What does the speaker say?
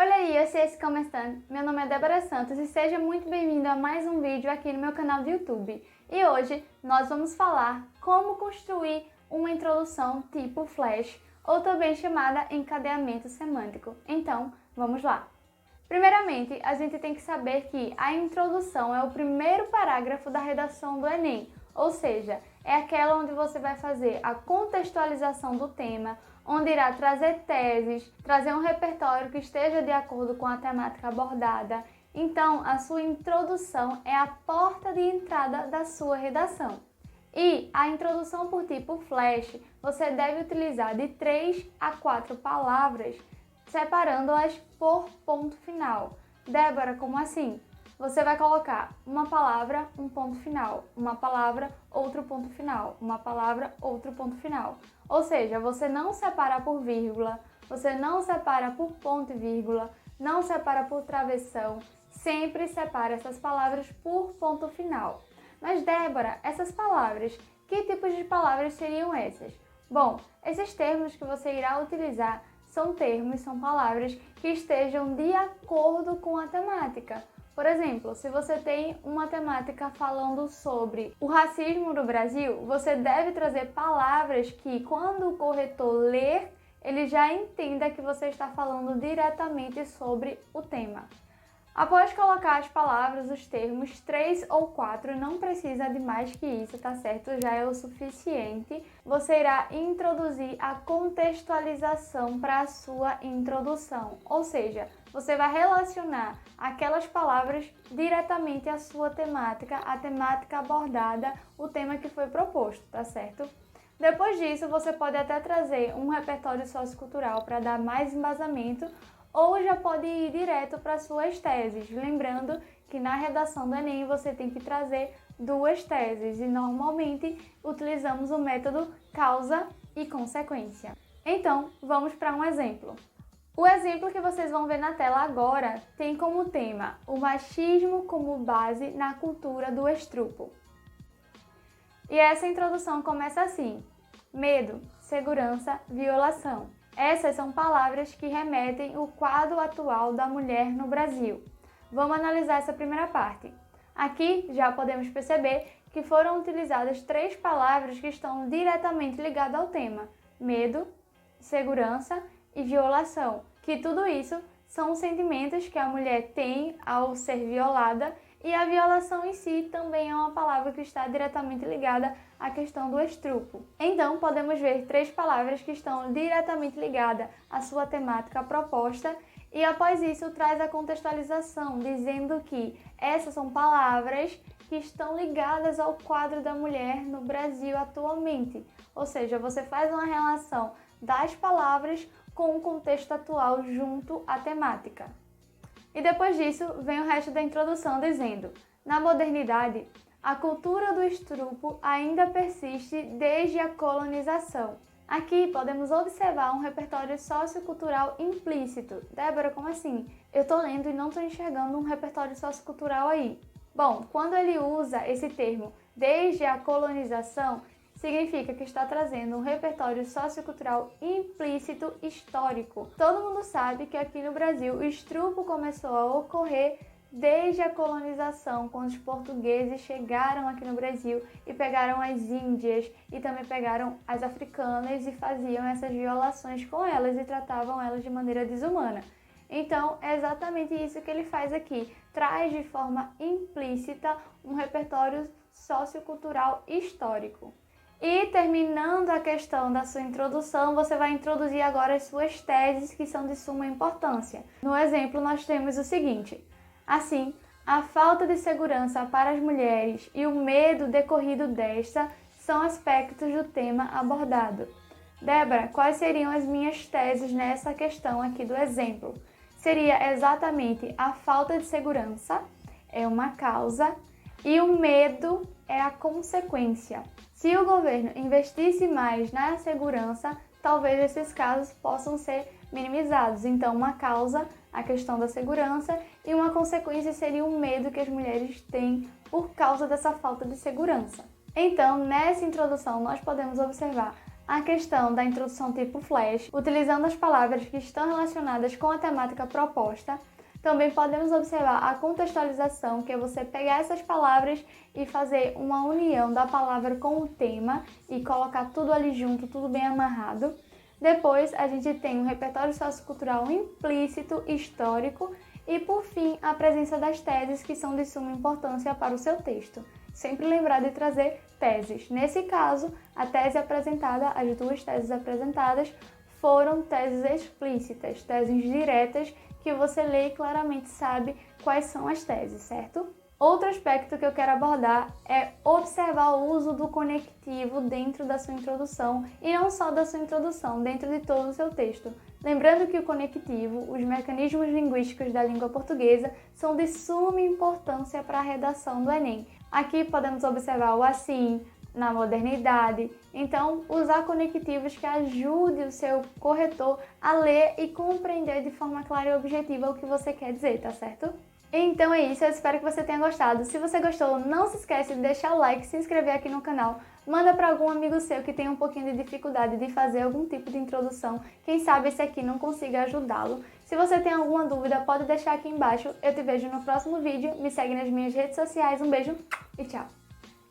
Olha aí, eu sei esse começando. Meu nome é Débora Santos e seja muito bem-vindo a mais um vídeo aqui no meu canal do YouTube. E hoje nós vamos falar como construir uma introdução tipo flash, ou também chamada encadeamento semântico. Então, vamos lá! Primeiramente, a gente tem que saber que a introdução é o primeiro parágrafo da redação do Enem, ou seja, é aquela onde você vai fazer a contextualização do tema, onde irá trazer teses, trazer um repertório que esteja de acordo com a temática abordada. Então, a sua introdução é a porta de entrada da sua redação. E a introdução por tipo flash, você deve utilizar de 3 a 4 palavras, separando-as por ponto final. Débora, como assim? Você vai colocar uma palavra, um ponto final, uma palavra, outro ponto final, uma palavra, outro ponto final. Ou seja, você não separa por vírgula, você não separa por ponto e vírgula, não separa por travessão, sempre separa essas palavras por ponto final. Mas Débora, essas palavras, que tipos de palavras seriam essas? Bom, esses termos que você irá utilizar são palavras que estejam de acordo com a temática. Por exemplo, se você tem uma temática falando sobre o racismo no Brasil, você deve trazer palavras que, quando o corretor ler, ele já entenda que você está falando diretamente sobre o tema. Após colocar as palavras, os termos, 3 ou 4, não precisa de mais que isso, tá certo? Já é o suficiente. Você irá introduzir a contextualização para a sua introdução, ou seja, você vai relacionar aquelas palavras diretamente à sua temática, a temática abordada, o tema que foi proposto, tá certo? Depois disso, você pode até trazer um repertório sociocultural para dar mais embasamento, ou já pode ir direto para suas teses, lembrando que na redação do Enem você tem que trazer 2 teses e normalmente utilizamos o método causa e consequência. Então, vamos para um exemplo. O exemplo que vocês vão ver na tela agora tem como tema o machismo como base na cultura do estrupo. E essa introdução começa assim: medo, segurança, violação. Essas são palavras que remetem ao quadro atual da mulher no Brasil. Vamos analisar essa primeira parte. Aqui já podemos perceber que foram utilizadas 3 palavras que estão diretamente ligadas ao tema: medo, segurança e violação, que tudo isso são os sentimentos que a mulher tem ao ser violada, e a violação em si também é uma palavra que está diretamente ligada à questão do estupro. Então, podemos ver 3 palavras que estão diretamente ligadas à sua temática proposta, e após isso traz a contextualização, dizendo que essas são palavras que estão ligadas ao quadro da mulher no Brasil atualmente. Ou seja, você faz uma relação das palavras com o contexto atual junto à temática. E depois disso, vem o resto da introdução dizendo: na modernidade, a cultura do estupro ainda persiste desde a colonização. Aqui podemos observar um repertório sociocultural implícito. Débora, como assim? Eu tô lendo e não tô enxergando um repertório sociocultural aí. Bom, quando ele usa esse termo desde a colonização, significa que está trazendo um repertório sociocultural implícito histórico. Todo mundo sabe que aqui no Brasil o estupro começou a ocorrer desde a colonização, quando os portugueses chegaram aqui no Brasil e pegaram as índias e também pegaram as africanas e faziam essas violações com elas e tratavam elas de maneira desumana. Então, é exatamente isso que ele faz aqui. Traz de forma implícita um repertório sociocultural histórico. E terminando a questão da sua introdução, você vai introduzir agora as suas teses, que são de suma importância. No exemplo, nós temos o seguinte: assim, a falta de segurança para as mulheres e o medo decorrido desta são aspectos do tema abordado. Débora, quais seriam as minhas teses nessa questão aqui do exemplo? Seria exatamente a falta de segurança é uma causa e o medo é a consequência. Se o governo investisse mais na segurança, talvez esses casos possam ser minimizados. Então, uma causa, a questão da segurança, e uma consequência seria o medo que as mulheres têm por causa dessa falta de segurança. Então, nessa introdução, nós podemos observar a questão da introdução tipo flash, utilizando as palavras que estão relacionadas com a temática proposta. Também podemos observar a contextualização, que é você pegar essas palavras e fazer uma união da palavra com o tema e colocar tudo ali junto, tudo bem amarrado. Depois, a gente tem um repertório sociocultural implícito, histórico e, por fim, a presença das teses, que são de suma importância para o seu texto. Sempre lembrar de trazer teses. Nesse caso, a tese apresentada, as duas teses apresentadas, foram teses explícitas, teses diretas, que você lê e claramente sabe quais são as teses, certo? Outro aspecto que eu quero abordar é observar o uso do conectivo dentro da sua introdução, e não só da sua introdução, dentro de todo o seu texto. Lembrando que o conectivo, os mecanismos linguísticos da língua portuguesa, são de suma importância para a redação do Enem. Aqui podemos observar o assim, na modernidade. Então, usar conectivos que ajude o seu corretor a ler e compreender de forma clara e objetiva o que você quer dizer, tá certo? Então é isso, eu espero que você tenha gostado. Se você gostou, não se esquece de deixar o like, se inscrever aqui no canal. Manda para algum amigo seu que tem um pouquinho de dificuldade de fazer algum tipo de introdução. Quem sabe esse aqui não consiga ajudá-lo. Se você tem alguma dúvida, pode deixar aqui embaixo. Eu te vejo no próximo vídeo. Me segue nas minhas redes sociais. Um beijo e tchau!